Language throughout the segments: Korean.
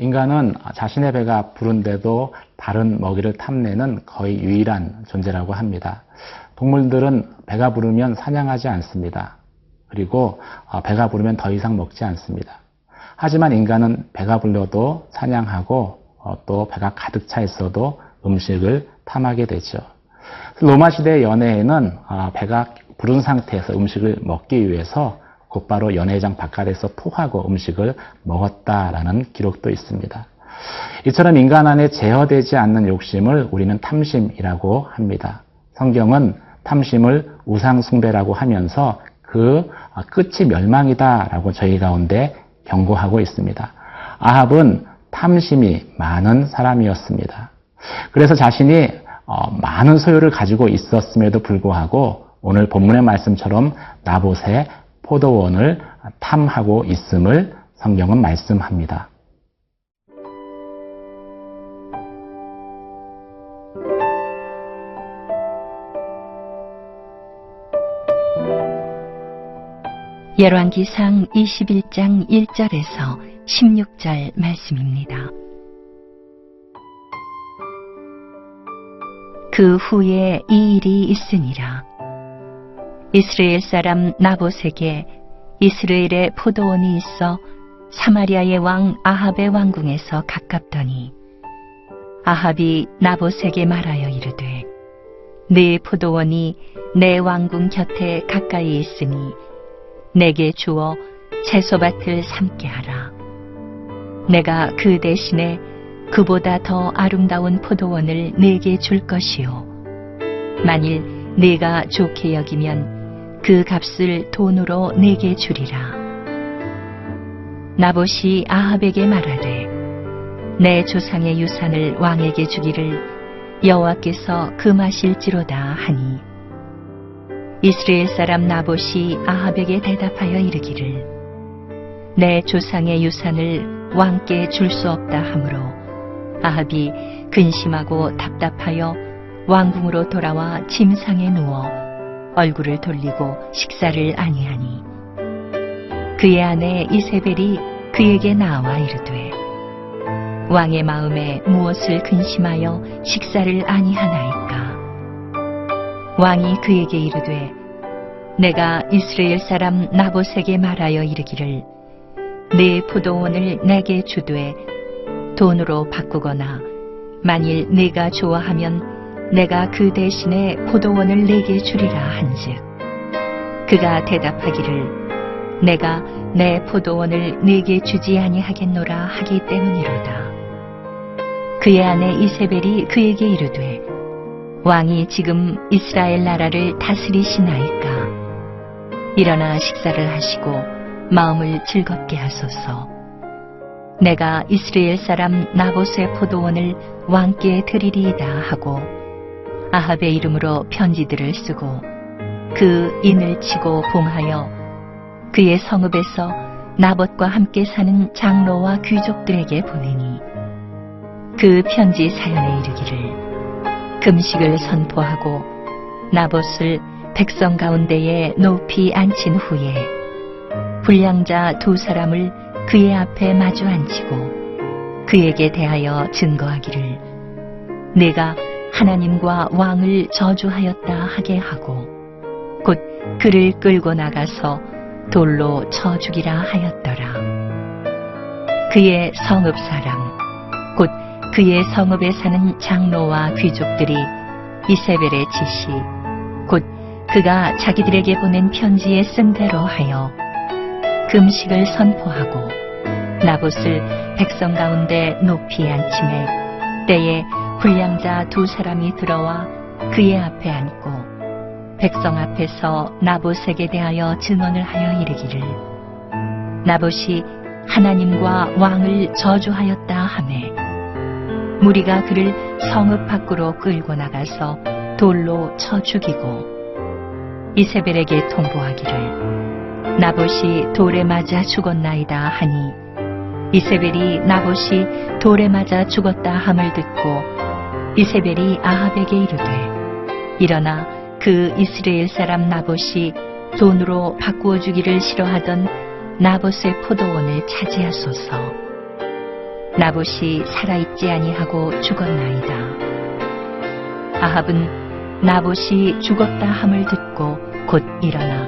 인간은 자신의 배가 부른데도 다른 먹이를 탐내는 거의 유일한 존재라고 합니다. 동물들은 배가 부르면 사냥하지 않습니다. 그리고 배가 부르면 더 이상 먹지 않습니다. 하지만 인간은 배가 불러도 사냥하고 또 배가 가득 차 있어도 음식을 탐하게 되죠. 로마 시대 연회에는 배가 부른 상태에서 음식을 먹기 위해서 곧바로 연회장 바깥에서 토하고 음식을 먹었다라는 기록도 있습니다. 이처럼 인간 안에 제어되지 않는 욕심을 우리는 탐심이라고 합니다. 성경은 탐심을 우상숭배라고 하면서 그 끝이 멸망이다라고 저희 가운데 경고하고 있습니다. 아합은 탐심이 많은 사람이었습니다. 그래서 자신이 많은 소유를 가지고 있었음에도 불구하고 오늘 본문의 말씀처럼 나봇의 포도원을 탐하고 있음을 성경은 말씀합니다. 열왕기상 21장 1절에서 16절 말씀입니다. 그 후에 이 일이 있으니라. 이스라엘 사람 나봇에게 이스라엘의 포도원이 있어 사마리아의 왕 아합의 왕궁에서 가깝더니 아합이 나봇에게 말하여 이르되 네 포도원이 내 왕궁 곁에 가까이 있으니 내게 주어 채소밭을 삼게 하라. 내가 그 대신에 그보다 더 아름다운 포도원을 내게 줄 것이요 만일 네가 좋게 여기면 그 값을 돈으로 내게 주리라. 나봇이 아합에게 말하되 내 조상의 유산을 왕에게 주기를 여호와께서 금하실지로다 하니 이스라엘 사람 나봇이 아합에게 대답하여 이르기를 내 조상의 유산을 왕께 줄 수 없다 하므로 아합이 근심하고 답답하여 왕궁으로 돌아와 침상에 누워 얼굴을 돌리고 식사를 아니하니 그의 아내 이세벨이 그에게 나와 이르되 왕의 마음에 무엇을 근심하여 식사를 아니하나이까. 왕이 그에게 이르되 내가 이스라엘 사람 나봇에게 말하여 이르기를 네 포도원을 내게 주되 돈으로 바꾸거나 만일 네가 좋아하면 내가 그 대신에 포도원을 내게 주리라 한즉 그가 대답하기를 내가 내 포도원을 네게 주지 아니하겠노라 하기 때문이로다. 그의 아내 이세벨이 그에게 이르되 왕이 지금 이스라엘 나라를 다스리시나이까. 일어나 식사를 하시고 마음을 즐겁게 하소서. 내가 이스라엘 사람 나봇의 포도원을 왕께 드리리이다 하고 아합의 이름으로 편지들을 쓰고 그 인을 치고 봉하여 그의 성읍에서 나봇과 함께 사는 장로와 귀족들에게 보내니 그 편지 사연에 이르기를 금식을 선포하고 나봇을 백성 가운데에 높이 앉힌 후에 불량자 두 사람을 그의 앞에 마주 앉히고 그에게 대하여 증거하기를 내가 하나님과 왕을 저주하였다 하게 하고 곧 그를 끌고 나가서 돌로 쳐 죽이라 하였더라. 그의 성읍 사람 곧 그의 성읍에 사는 장로와 귀족들이 이세벨의 지시 곧 그가 자기들에게 보낸 편지에 쓴 대로 하여 금식을 선포하고 나봇을 백성 가운데 높이 앉히매 때에 불량자 두 사람이 들어와 그의 앞에 앉고 백성 앞에서 나봇에게 대하여 증언을 하여 이르기를 나봇이 하나님과 왕을 저주하였다 하매 무리가 그를 성읍 밖으로 끌고 나가서 돌로 쳐 죽이고 이세벨에게 통보하기를 나봇이 돌에 맞아 죽었나이다 하니 이세벨이 나봇이 돌에 맞아 죽었다 함을 듣고 이세벨이 아합에게 이르되 일어나 그 이스라엘 사람 나봇이 돈으로 바꾸어 주기를 싫어하던 나봇의 포도원을 차지하소서. 나봇이 살아있지 아니하고 죽었나이다. 아합은 나봇이 죽었다 함을 듣고 곧 일어나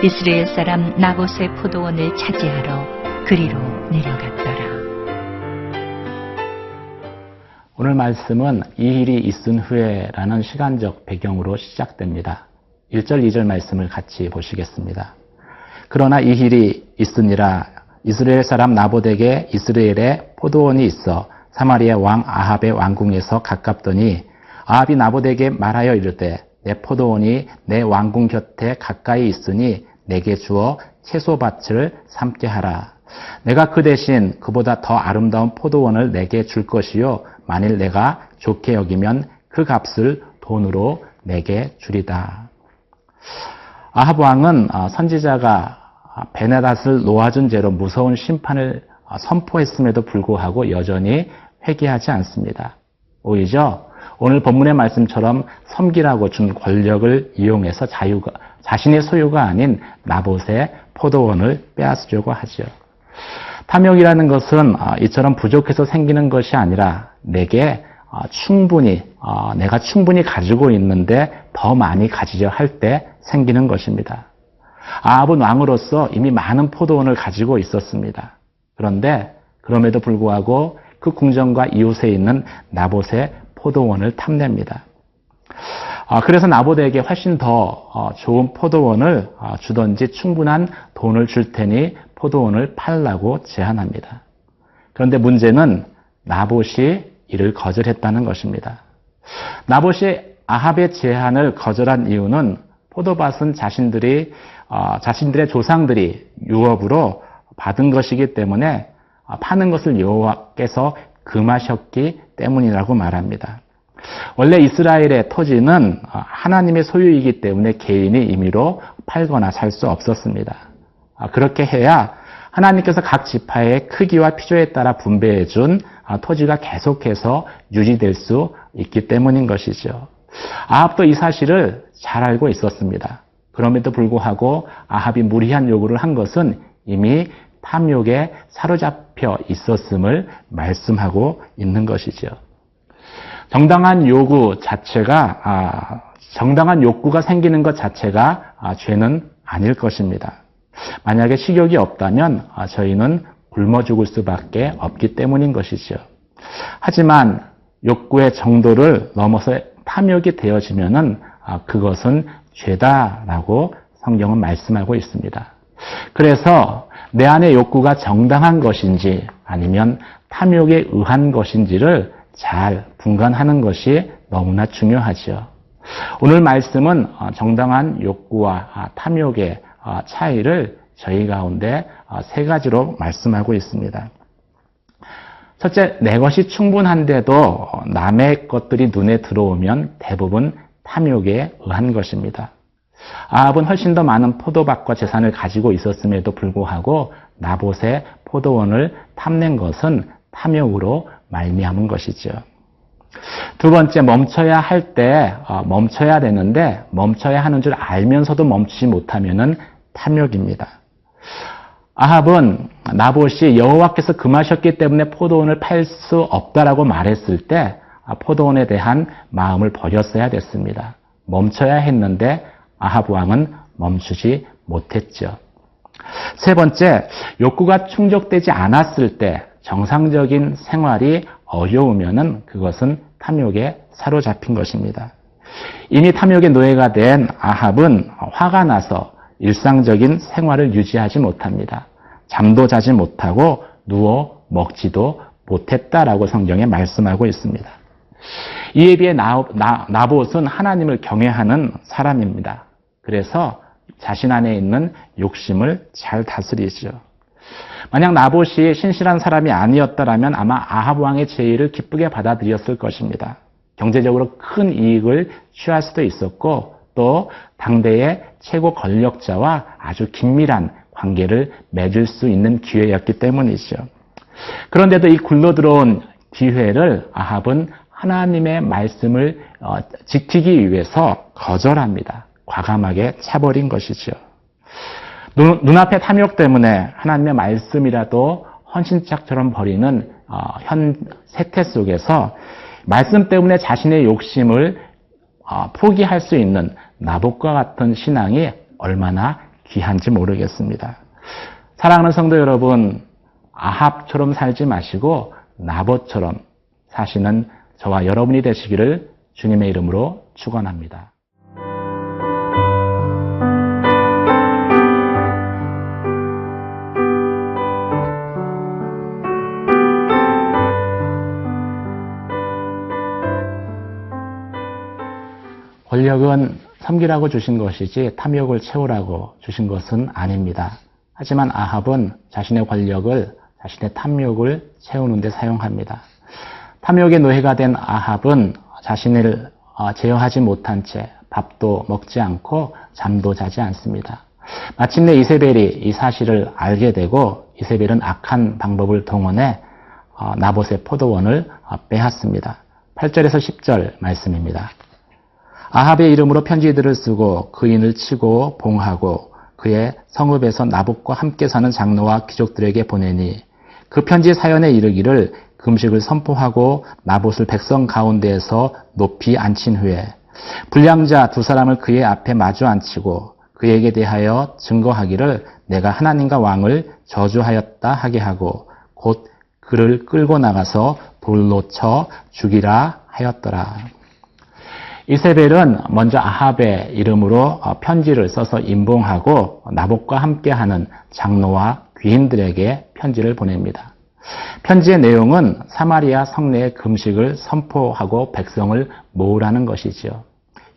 이스라엘 사람 나봇의 포도원을 차지하러 그리로 내려갔더라. 오늘 말씀은 이 일이 있은 후에라는 시간적 배경으로 시작됩니다. 1절, 2절 말씀을 같이 보시겠습니다. 그러나 이 일이 있으니라 이스라엘 사람 나봇에게 이스라엘에 포도원이 있어 사마리아 왕 아합의 왕궁에서 가깝더니 아합이 나봇에게 말하여 이르되 내 포도원이 내 왕궁 곁에 가까이 있으니 내게 주어 채소밭을 삼게 하라. 내가 그 대신 그보다 더 아름다운 포도원을 내게 줄 것이요 만일 내가 좋게 여기면 그 값을 돈으로 내게 주리다. 아합 왕은 선지자가 베나닷을 놓아준 죄로 무서운 심판을 선포했음에도 불구하고 여전히 회개하지 않습니다. 오히려 오늘 본문의 말씀처럼 섬기라고 준 권력을 이용해서 자신의 소유가 아닌 나봇의 포도원을 빼앗으려고 하죠. 탐욕이라는 것은 이처럼 부족해서 생기는 것이 아니라 내가 충분히 가지고 있는데 더 많이 가지려 할 때 생기는 것입니다. 아합은 왕으로서 이미 많은 포도원을 가지고 있었습니다. 그런데 그럼에도 불구하고 그 궁전과 이웃에 있는 나봇의 포도원을 탐냅니다. 그래서 나봇에게 훨씬 더 좋은 포도원을 주든지 충분한 돈을 줄 테니 포도원을 팔라고 제안합니다. 그런데 문제는 나봇이 이를 거절했다는 것입니다. 나봇이 아합의 제안을 거절한 이유는 포도밭은 자신들의 조상들이 유업으로 받은 것이기 때문에 파는 것을 여호와께서 금하셨기 때문이라고 말합니다. 원래 이스라엘의 토지는 하나님의 소유이기 때문에 개인이 임의로 팔거나 살 수 없었습니다. 그렇게 해야 하나님께서 각 지파의 크기와 필요에 따라 분배해 준 토지가 계속해서 유지될 수 있기 때문인 것이죠. 아합도 이 사실을 잘 알고 있었습니다. 그럼에도 불구하고 아합이 무리한 요구를 한 것은 이미 탐욕에 사로잡혀 있었음을 말씀하고 있는 것이죠. 정당한 욕구가 생기는 것 자체가 죄는 아닐 것입니다. 만약에 식욕이 없다면 저희는 굶어 죽을 수밖에 없기 때문인 것이죠. 하지만 욕구의 정도를 넘어서 탐욕이 되어지면은 그것은 죄다라고 성경은 말씀하고 있습니다. 그래서 내 안의 욕구가 정당한 것인지 아니면 탐욕에 의한 것인지를 잘 분간하는 것이 너무나 중요하죠. 오늘 말씀은 정당한 욕구와 탐욕의 차이를 저희 가운데 세 가지로 말씀하고 있습니다. 첫째, 내 것이 충분한데도 남의 것들이 눈에 들어오면 대부분 탐욕에 의한 것입니다. 아합은 훨씬 더 많은 포도밭과 재산을 가지고 있었음에도 불구하고 나봇의 포도원을 탐낸 것은 탐욕으로 말미암은 것이죠. 두 번째, 멈춰야 할 때 멈춰야 되는데 멈춰야 하는 줄 알면서도 멈추지 못하면은 탐욕입니다. 아합은 나봇이 여호와께서 금하셨기 때문에 포도원을 팔 수 없다라고 말했을 때 포도원에 대한 마음을 버렸어야 됐습니다. 멈춰야 했는데 아합 왕은 멈추지 못했죠. 세 번째, 욕구가 충족되지 않았을 때 정상적인 생활이 어려우면은 그것은 탐욕에 사로잡힌 것입니다. 이미 탐욕의 노예가 된 아합은 화가 나서 일상적인 생활을 유지하지 못합니다. 잠도 자지 못하고 누워 먹지도 못했다라고 성경에 말씀하고 있습니다. 이에 비해 나봇은 하나님을 경외하는 사람입니다. 그래서 자신 안에 있는 욕심을 잘 다스리죠. 만약 나봇이 신실한 사람이 아니었다면 아마 아합 왕의 제의를 기쁘게 받아들였을 것입니다. 경제적으로 큰 이익을 취할 수도 있었고 또 당대의 최고 권력자와 아주 긴밀한 관계를 맺을 수 있는 기회였기 때문이죠. 그런데도 이 굴러들어온 기회를 아합은 하나님의 말씀을 지키기 위해서 거절합니다. 과감하게 차버린 것이죠. 눈앞의 탐욕 때문에 하나님의 말씀이라도 헌신짝처럼 버리는 현 세태 속에서 말씀 때문에 자신의 욕심을 포기할 수 있는 나봇과 같은 신앙이 얼마나 귀한지 모르겠습니다. 사랑하는 성도 여러분, 아합처럼 살지 마시고 나봇처럼 사시는 저와 여러분이 되시기를 주님의 이름으로 축원합니다. 권력은 섬기라고 주신 것이지 탐욕을 채우라고 주신 것은 아닙니다. 하지만 아합은 자신의 권력을 자신의 탐욕을 채우는 데 사용합니다. 탐욕의 노예가 된 아합은 자신을 제어하지 못한 채 밥도 먹지 않고 잠도 자지 않습니다. 마침내 이세벨이 이 사실을 알게 되고 이세벨은 악한 방법을 동원해 나봇의 포도원을 빼앗습니다. 8절에서 10절 말씀입니다. 아합의 이름으로 편지들을 쓰고 그인을 치고 봉하고 그의 성읍에서 나봇과 함께 사는 장로와 귀족들에게 보내니 그 편지 사연에 이르기를 금식을 선포하고 나봇을 백성 가운데에서 높이 앉힌 후에 불량자 두 사람을 그의 앞에 마주 앉히고 그에게 대하여 증거하기를 내가 하나님과 왕을 저주하였다 하게 하고 곧 그를 끌고 나가서 돌로 쳐 죽이라 하였더라. 이세벨은 먼저 아합의 이름으로 편지를 써서 임봉하고 나봇과 함께하는 장로와 귀인들에게 편지를 보냅니다. 편지의 내용은 사마리아 성내의 금식을 선포하고 백성을 모으라는 것이죠.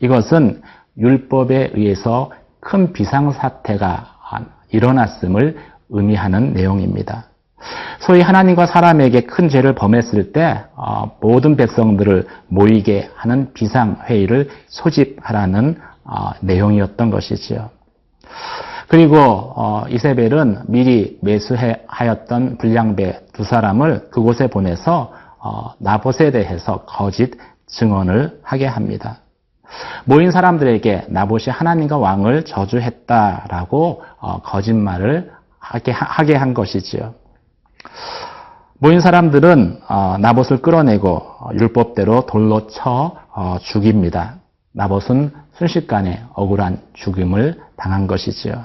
이것은 율법에 의해서 큰 비상사태가 일어났음을 의미하는 내용입니다. 소위 하나님과 사람에게 큰 죄를 범했을 때 모든 백성들을 모이게 하는 비상회의를 소집하라는 내용이었던 것이지요. 그리고 이세벨은 미리 매수하였던 불량배 두 사람을 그곳에 보내서 나봇에 대해서 거짓 증언을 하게 합니다. 모인 사람들에게 나봇이 하나님과 왕을 저주했다라고 거짓말을 하게 한 것이지요. 모인 사람들은 나봇을 끌어내고 율법대로 돌로 쳐 죽입니다. 나봇은 순식간에 억울한 죽임을 당한 것이지요.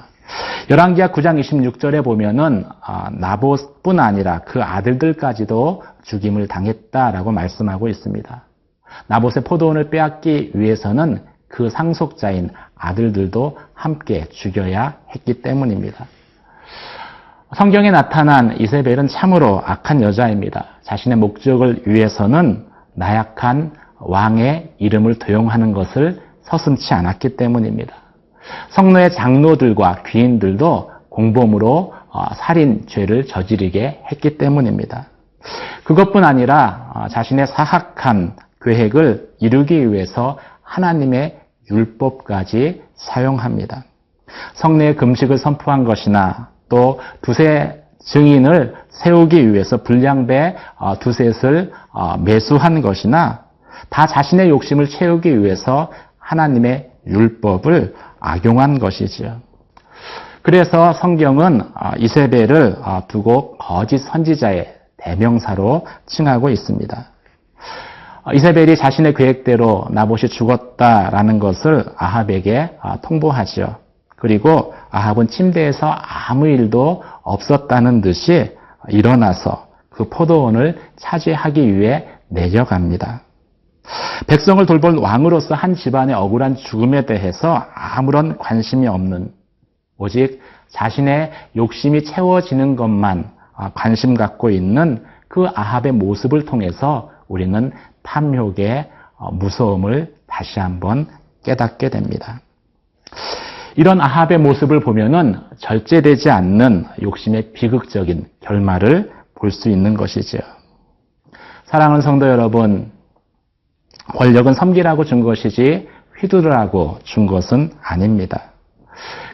열왕기하 9장 26절에 보면은 나봇뿐 아니라 그 아들들까지도 죽임을 당했다라고 말씀하고 있습니다. 나봇의 포도원을 빼앗기 위해서는 그 상속자인 아들들도 함께 죽여야 했기 때문입니다. 성경에 나타난 이세벨은 참으로 악한 여자입니다. 자신의 목적을 위해서는 나약한 왕의 이름을 도용하는 것을 서슴지 않았기 때문입니다. 성노의 장로들과 귀인들도 공범으로 살인죄를 저지르게 했기 때문입니다. 그것뿐 아니라 자신의 사악한 계획을 이루기 위해서 하나님의 율법까지 사용합니다. 성내의 금식을 선포한 것이나 또 두세 증인을 세우기 위해서 불량배 두셋을 매수한 것이나 다 자신의 욕심을 채우기 위해서 하나님의 율법을 악용한 것이지요. 그래서 성경은 이세벨을 두고 거짓 선지자의 대명사로 칭하고 있습니다. 이세벨이 자신의 계획대로 나봇이 죽었다라는 것을 아합에게 통보하죠. 그리고 아합은 침대에서 아무 일도 없었다는 듯이 일어나서 그 포도원을 차지하기 위해 내려갑니다. 백성을 돌볼 왕으로서 한 집안의 억울한 죽음에 대해서 아무런 관심이 없는, 오직 자신의 욕심이 채워지는 것만 관심 갖고 있는 그 아합의 모습을 통해서 우리는 탐욕의 무서움을 다시 한번 깨닫게 됩니다. 이런 아합의 모습을 보면은 절제되지 않는 욕심의 비극적인 결말을 볼 수 있는 것이죠. 사랑하는 성도 여러분, 권력은 섬기라고 준 것이지 휘두르라고 준 것은 아닙니다.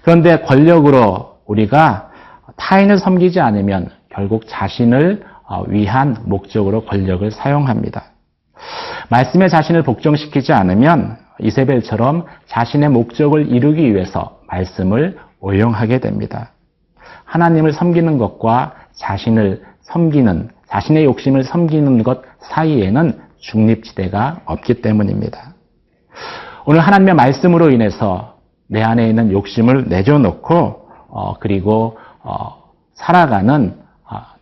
그런데 권력으로 우리가 타인을 섬기지 않으면 결국 자신을 위한 목적으로 권력을 사용합니다. 말씀에 자신을 복종시키지 않으면 이세벨처럼 자신의 목적을 이루기 위해서 말씀을 오용하게 됩니다. 하나님을 섬기는 것과 자신을 섬기는, 자신의 욕심을 섬기는 것 사이에는 중립지대가 없기 때문입니다. 오늘 하나님의 말씀으로 인해서 내 안에 있는 욕심을 내려놓고 그리고 살아가는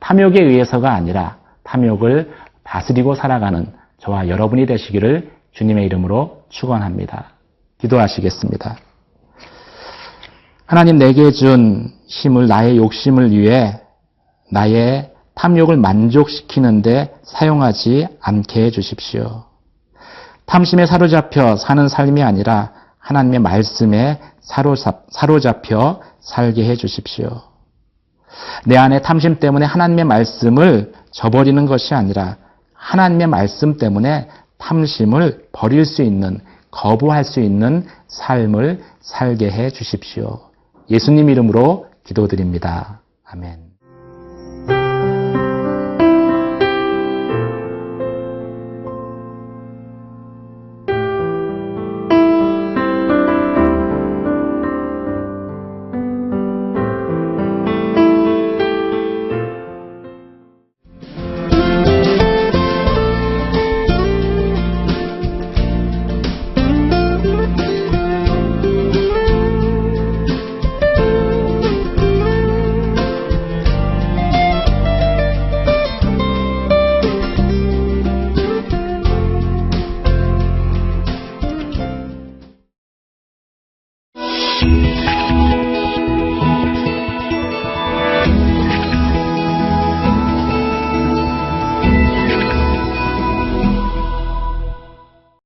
탐욕에 의해서가 아니라 탐욕을 다스리고 살아가는 저와 여러분이 되시기를 주님의 이름으로 축원합니다. 기도하시겠습니다. 하나님, 내게 준 힘을 나의 욕심을 위해 나의 탐욕을 만족시키는데 사용하지 않게 해주십시오. 탐심에 사로잡혀 사는 삶이 아니라 하나님의 말씀에 사로잡혀 살게 해주십시오. 내 안에 탐심 때문에 하나님의 말씀을 저버리는 것이 아니라 하나님의 말씀 때문에 탐심을 버릴 수 있는, 거부할 수 있는 삶을 살게 해 주십시오. 예수님 이름으로 기도드립니다. 아멘.